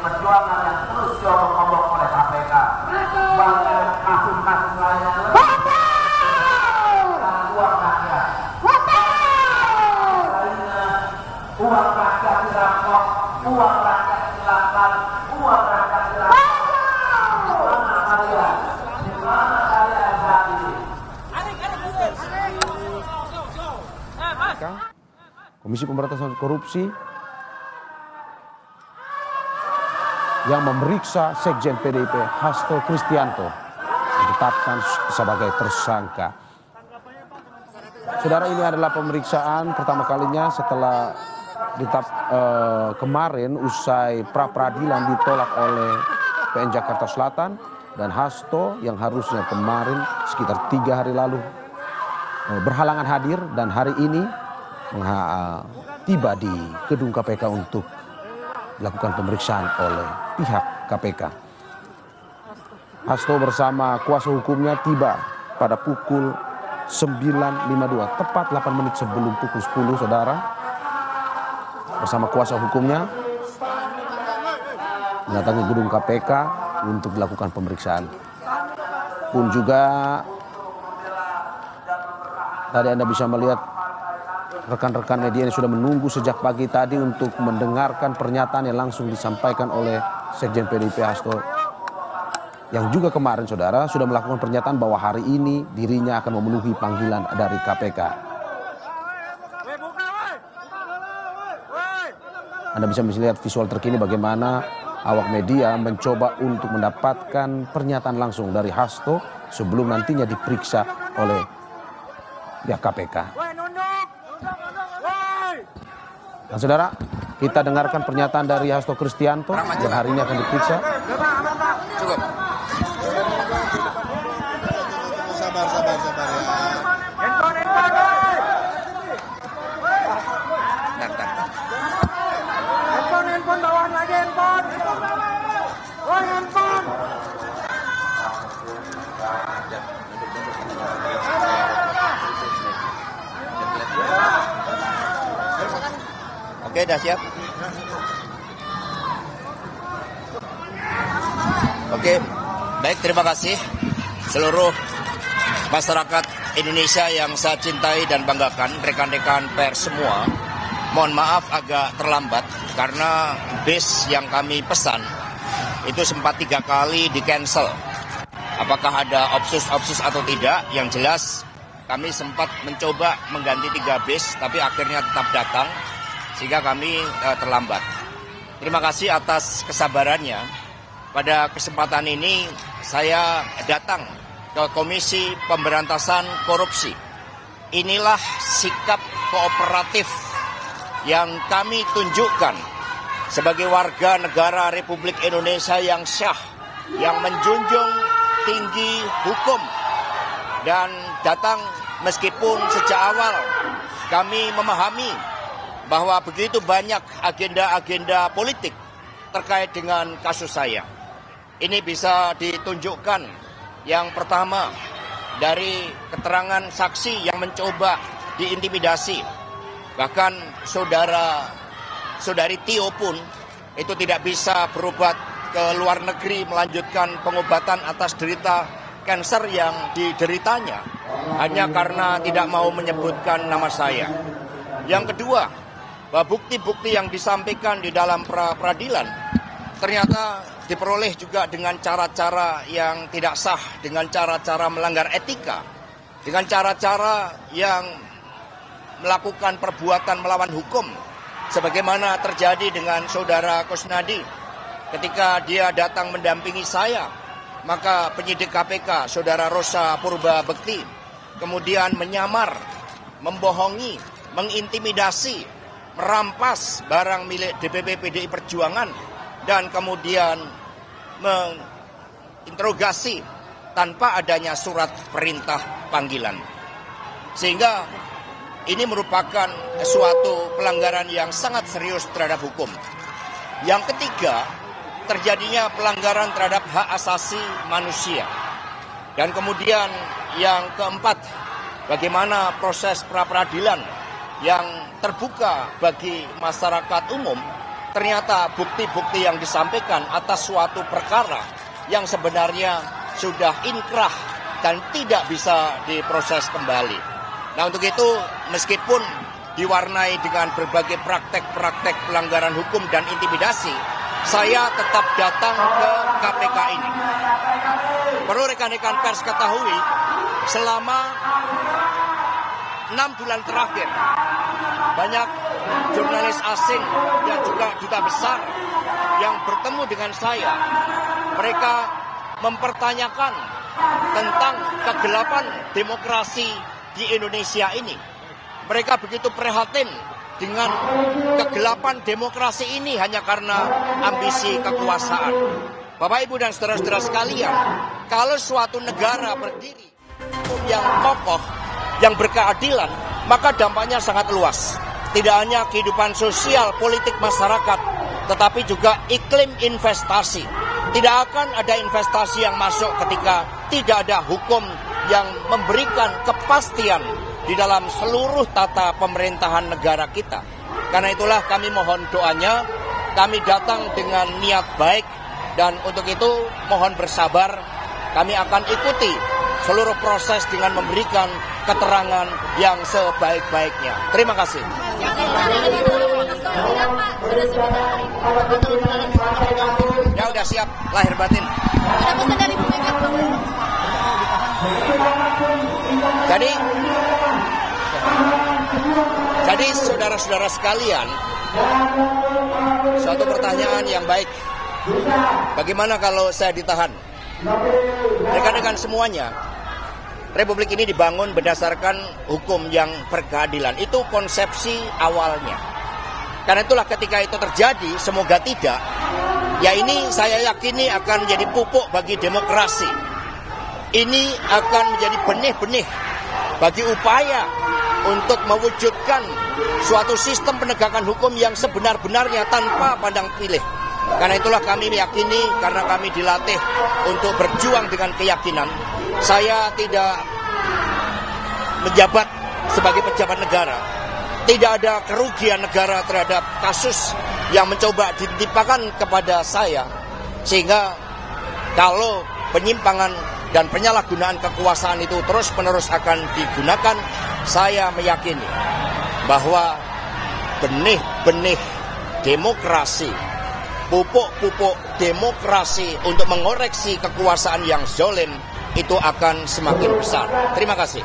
Perjuangan yang terus diobok-obok oleh KPK. Banyak kasus-kasus lainnya. Uang rakyat. Uang rakyat dirampok, uang rakyat dihilangkan, uang rakyat dirampok. Dimana kalian? Dimana kalian saat ini? Komisi Pemberantasan Korupsi yang memeriksa Sekjen PDIP Hasto Kristianto ditetapkan sebagai tersangka. Saudara, ini adalah pemeriksaan pertama kalinya setelah kemarin usai pra peradilan ditolak oleh PN Jakarta Selatan, dan Hasto yang harusnya kemarin sekitar 3 hari lalu berhalangan hadir dan hari ini tiba di gedung KPK untuk dilakukan pemeriksaan oleh pihak KPK. Hasto bersama kuasa hukumnya tiba pada pukul 9.52, tepat 8 menit sebelum pukul 10, saudara. Bersama kuasa hukumnya mendatangi gedung KPK untuk dilakukan pemeriksaan. Pun juga tadi Anda bisa melihat rekan-rekan media yang sudah menunggu sejak pagi tadi untuk mendengarkan pernyataan yang langsung disampaikan oleh Sekjen PDIP Hasto, yang juga kemarin, saudara, sudah melakukan pernyataan bahwa hari ini dirinya akan memenuhi panggilan dari KPK. Anda bisa melihat visual terkini bagaimana awak media mencoba untuk mendapatkan pernyataan langsung dari Hasto sebelum nantinya diperiksa oleh pihak KPK. Dan saudara, kita dengarkan pernyataan dari Hasto Kristianto yang hari ini akan diperiksa. Cukup. Sabar ya. Handphone bawaan lagi, handphone. Oh, handphone. Oke, dah siap. Oke, baik, terima kasih seluruh masyarakat Indonesia yang saya cintai dan banggakan, rekan-rekan pers semua. Mohon maaf agak terlambat karena bis yang kami pesan itu sempat 3 kali di-cancel. Apakah ada obsus atau tidak? Yang jelas kami sempat mencoba mengganti 3 bis, tapi akhirnya tetap datang sehingga kami terlambat. Terima kasih atas kesabarannya. Pada kesempatan ini saya datang ke Komisi Pemberantasan Korupsi. Inilah sikap kooperatif yang kami tunjukkan sebagai warga negara Republik Indonesia yang syah, yang menjunjung tinggi hukum, dan datang meskipun sejak awal kami memahami bahwa begitu banyak agenda-agenda politik terkait dengan kasus saya. Ini bisa ditunjukkan yang pertama dari keterangan saksi yang mencoba diintimidasi. Bahkan saudari Tio pun itu tidak bisa berobat ke luar negeri melanjutkan pengobatan atas derita kanker yang dideritanya hanya karena tidak mau menyebutkan nama saya. Yang kedua, bahwa bukti-bukti yang disampaikan di dalam peradilan ternyata diperoleh juga dengan cara-cara yang tidak sah, dengan cara-cara melanggar etika, dengan cara-cara yang melakukan perbuatan melawan hukum, sebagaimana terjadi dengan saudara Kusnadi ketika dia datang mendampingi saya. Maka penyidik KPK, saudara Rosa Purba Bekti, kemudian menyamar, membohongi, mengintimidasi, merampas barang milik DPP PDI Perjuangan, dan kemudian menginterogasi tanpa adanya surat perintah panggilan. Sehingga ini merupakan suatu pelanggaran yang sangat serius terhadap hukum. Yang ketiga, terjadinya pelanggaran terhadap hak asasi manusia. Dan kemudian yang keempat, bagaimana proses pra-peradilan yang terbuka bagi masyarakat umum ternyata bukti-bukti yang disampaikan atas suatu perkara yang sebenarnya sudah inkrah dan tidak bisa diproses kembali. Nah, untuk itu meskipun diwarnai dengan berbagai praktek-praktek pelanggaran hukum dan intimidasi, saya tetap datang ke KPK ini. Perlu rekan-rekan pers ketahui, selama 6 bulan terakhir, banyak jurnalis asing dan juga duta besar yang bertemu dengan saya. Mereka mempertanyakan tentang kegelapan demokrasi di Indonesia ini. Mereka begitu prihatin dengan kegelapan demokrasi ini hanya karena ambisi kekuasaan. Bapak, Ibu, dan saudara-saudara sekalian, kalau suatu negara berdiri yang kokoh, yang berkeadilan, maka dampaknya sangat luas. Tidak hanya kehidupan sosial, politik masyarakat, tetapi juga iklim investasi. Tidak akan ada investasi yang masuk ketika tidak ada hukum yang memberikan kepastian di dalam seluruh tata pemerintahan negara kita. Karena itulah kami mohon doanya, kami datang dengan niat baik, dan untuk itu mohon bersabar, kami akan ikuti seluruh proses dengan memberikan keterangan yang sebaik-baiknya. Terima kasih. Ya udah siap, lahir batin. Jadi saudara-saudara sekalian, suatu pertanyaan yang baik. Bagaimana kalau saya ditahan? Rekan-rekan semuanya, Republik ini dibangun berdasarkan hukum yang berkeadilan. Itu konsepsi awalnya. Karena itulah ketika itu terjadi, semoga tidak, ya ini saya yakini akan menjadi pupuk bagi demokrasi. Ini akan menjadi benih-benih bagi upaya untuk mewujudkan suatu sistem penegakan hukum yang sebenar-benarnya tanpa pandang pilih. Karena itulah kami meyakini, karena kami dilatih untuk berjuang dengan keyakinan. Saya tidak menjabat sebagai pejabat negara. Tidak ada kerugian negara terhadap kasus yang mencoba ditimpakan kepada saya. Sehingga kalau penyimpangan dan penyalahgunaan kekuasaan itu terus-menerus akan digunakan, saya meyakini bahwa benih-benih demokrasi, pupuk-pupuk demokrasi untuk mengoreksi kekuasaan yang zalim itu akan semakin besar. Terima kasih.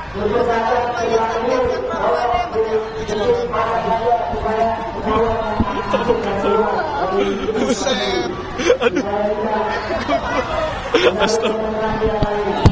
Aduh. Astaga.